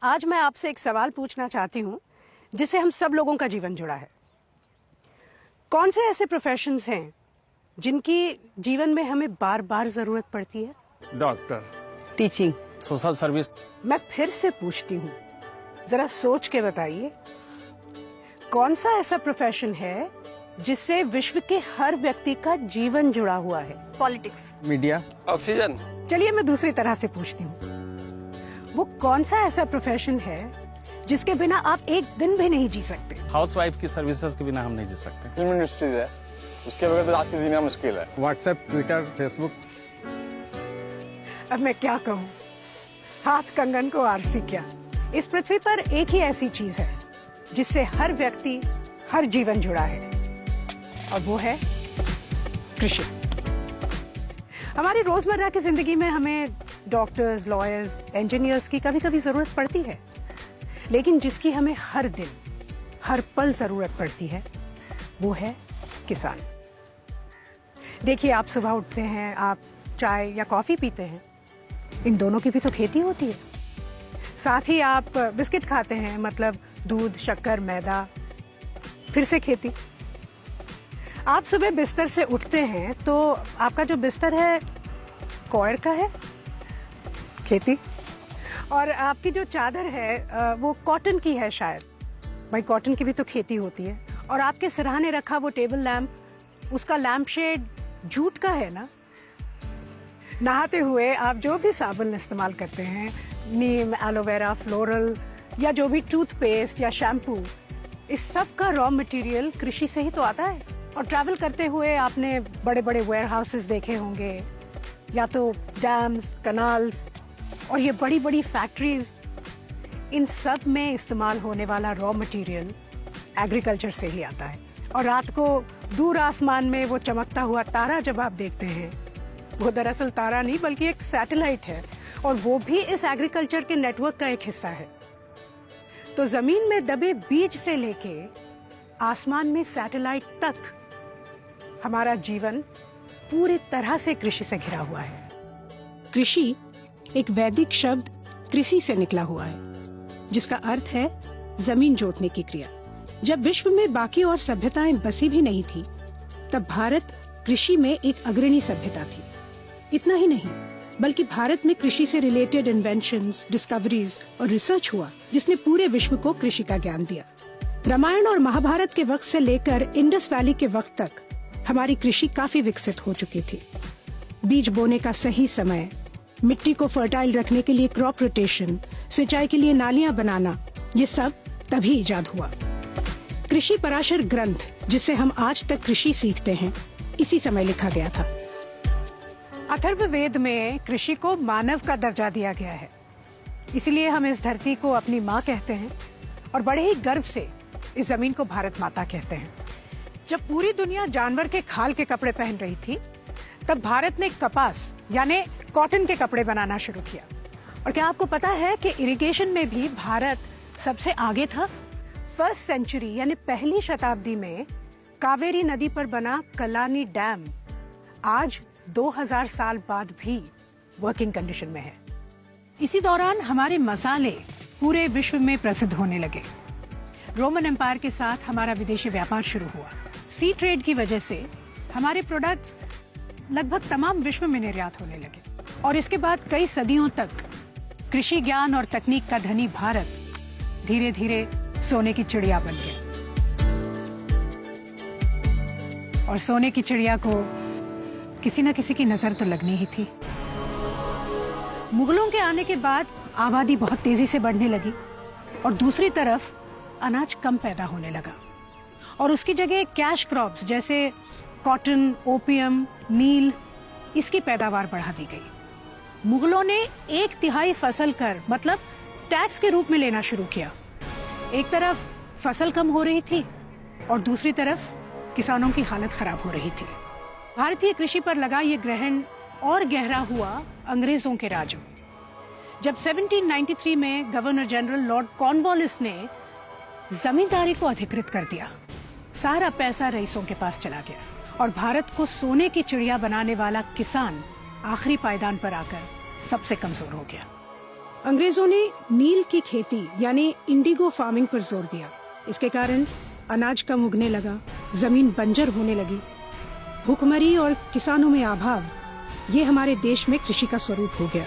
आज मैं आपसे एक सवाल पूछना चाहती हूँ जिससे हम सब लोगों का जीवन जुड़ा है। कौन से ऐसे प्रोफेशंस हैं जिनकी जीवन में हमें बार बार जरूरत पड़ती है? Doctor, teaching, social service. मैं फिर से पूछती हूँ, जरा सोच के बताइए, कौन सा ऐसा प्रोफेशन है जिससे विश्व के हर व्यक्ति का जीवन जुड़ा हुआ है? Politics, media, oxygen. चलिए मैं दूसरी तरह से पूछती हूँ, वो कौन सा ऐसा प्रोफेशन है जिसके बिना आप एक दिन भी नहीं जी सकते? हाउसवाइफ की सर्विसेज के बिना हम नहीं जी सकते। फिल्म इंडस्ट्रीज है, उसके बगैर तो आज की जीना मुश्किल है। WhatsApp, Twitter, Facebook. अब मैं क्या कहूँ, हाथ कंगन को आरसी क्या। इस पृथ्वी पर एक ही ऐसी चीज है जिससे हर व्यक्ति, हर जीवन जुड़ा है, और वो है कृषि। हमारी रोजमर्रा की जिंदगी में हमें डॉक्टर्स, लॉयर्स, इंजीनियर्स की कभी कभी जरूरत पड़ती है, लेकिन जिसकी हमें हर दिन, हर पल जरूरत पड़ती है वो है किसान। देखिए, आप सुबह उठते हैं, आप चाय या कॉफी पीते हैं, इन दोनों की भी तो खेती होती है। साथ ही आप बिस्किट खाते हैं, मतलब दूध, शक्कर, मैदा, फिर से खेती। आप सुबह बिस्तर से उठते हैं तो आपका जो बिस्तर है कॉयर का है, खेती, और आपकी जो चादर है वो कॉटन की है शायद, भाई कॉटन की भी तो खेती होती है। और आपके सिरहाने रखा वो टेबल लैंप, उसका लैंप शेड जूट का है ना। नहाते हुए आप जो भी साबुन इस्तेमाल करते हैं, नीम, एलोवेरा, फ्लोरल, या जो भी टूथपेस्ट या शैम्पू, इस सब का रॉ मटेरियल कृषि से ही तो आता है। और ट्रैवल करते हुए आपने बड़े बड़े वेयर हाउसेस देखे होंगे, या तो डैम्स, कनाल्स, और ये बड़ी बड़ी फैक्ट्रीज, इन सब में इस्तेमाल होने वाला रॉ मटेरियल एग्रीकल्चर से ही आता है। और रात को दूर आसमान में वो चमकता हुआ तारा जब आप देखते हैं, वो दरअसल तारा नहीं बल्कि एक सैटेलाइट है, और वो भी इस एग्रीकल्चर के नेटवर्क का एक हिस्सा है। तो जमीन में दबे बीज से लेके आसमान में सैटेलाइट तक हमारा जीवन पूरी तरह से कृषि से घिरा हुआ है। कृषि एक वैदिक शब्द कृषि से निकला हुआ है, जिसका अर्थ है जमीन जोतने की क्रिया। जब विश्व में बाकी और सभ्यताएं बसी भी नहीं थी, तब भारत कृषि में एक अग्रणी सभ्यता थी। इतना ही नहीं, बल्कि भारत में कृषि से रिलेटेड इन्वेंशंस, डिस्कवरीज और रिसर्च हुआ, जिसने पूरे विश्व को कृषि का ज्ञान दिया। रामायण और महाभारत के वक्त से लेकर इंडस वैली के वक्त तक हमारी कृषि काफी विकसित हो चुकी थी। बीज बोने का सही समय, मिट्टी को फर्टाइल रखने के लिए क्रॉप रोटेशन, सिंचाई के लिए नालियां बनाना, ये सब तभी इजाद हुआ। कृषि पराशर ग्रंथ, जिससे हम आज तक कृषि सीखते हैं, इसी समय लिखा गया था। अथर्ववेद में कृषि को मानव का दर्जा दिया गया है, इसलिए हम इस धरती को अपनी माँ कहते हैं, और बड़े ही गर्व से इस जमीन को भारत माता कहते हैं। जब पूरी दुनिया जानवर के खाल के कपड़े पहन रही थी, तब भारत ने कपास यानी कॉटन के कपड़े बनाना शुरू किया। और क्या आपको पता है कि इरिगेशन में भी भारत सबसे आगे था? फर्स्ट सेंचुरी यानी पहली शताब्दी में कावेरी नदी पर बना कलानी डैम आज 2000 साल बाद भी वर्किंग कंडीशन में है। इसी दौरान हमारे मसाले पूरे विश्व में प्रसिद्ध होने लगे। रोमन एम्पायर के साथ हमारा विदेशी व्यापार शुरू हुआ। सी ट्रेड की वजह से हमारे प्रोडक्ट्स लगभग तमाम विश्व में निर्यात होने लगे, और इसके बाद कई सदियों तक कृषि ज्ञान और तकनीक का धनी भारत धीरे धीरे सोने की चिड़िया बन गया। और सोने की चिड़िया को किसी न किसी की नजर तो लगनी ही थी। मुगलों के आने के बाद आबादी बहुत तेजी से बढ़ने लगी, और दूसरी तरफ अनाज कम पैदा होने लगा, और उसकी जगह कैश क्रॉप्स जैसे कॉटन, ओपियम, नील, इसकी पैदावार बढ़ा दी गई। मुगलों ने 1/3 फसल कर मतलब टैक्स के रूप में लेना शुरू किया। एक तरफ फसल कम हो रही थी, और दूसरी तरफ किसानों की हालत खराब हो रही थी। भारतीय कृषि पर लगा ये ग्रहण और गहरा हुआ अंग्रेजों के राज में, जब 1793 में गवर्नर जनरल लॉर्ड कॉर्नवालिस ने जमींदारी को अधिकृत कर दिया। सारा पैसा रईसों के पास चला गया, और भारत को सोने की चिड़िया बनाने वाला किसान आखिरी पायदान पर आकर सबसे कमजोर हो गया। अंग्रेजों ने नील की खेती यानी इंडिगो फार्मिंग पर जोर दिया। इसके कारण अनाज कम उगने लगा, जमीन बंजर होने लगी। भूखमरी और किसानों में अभाव, ये हमारे देश में कृषि का स्वरूप हो गया।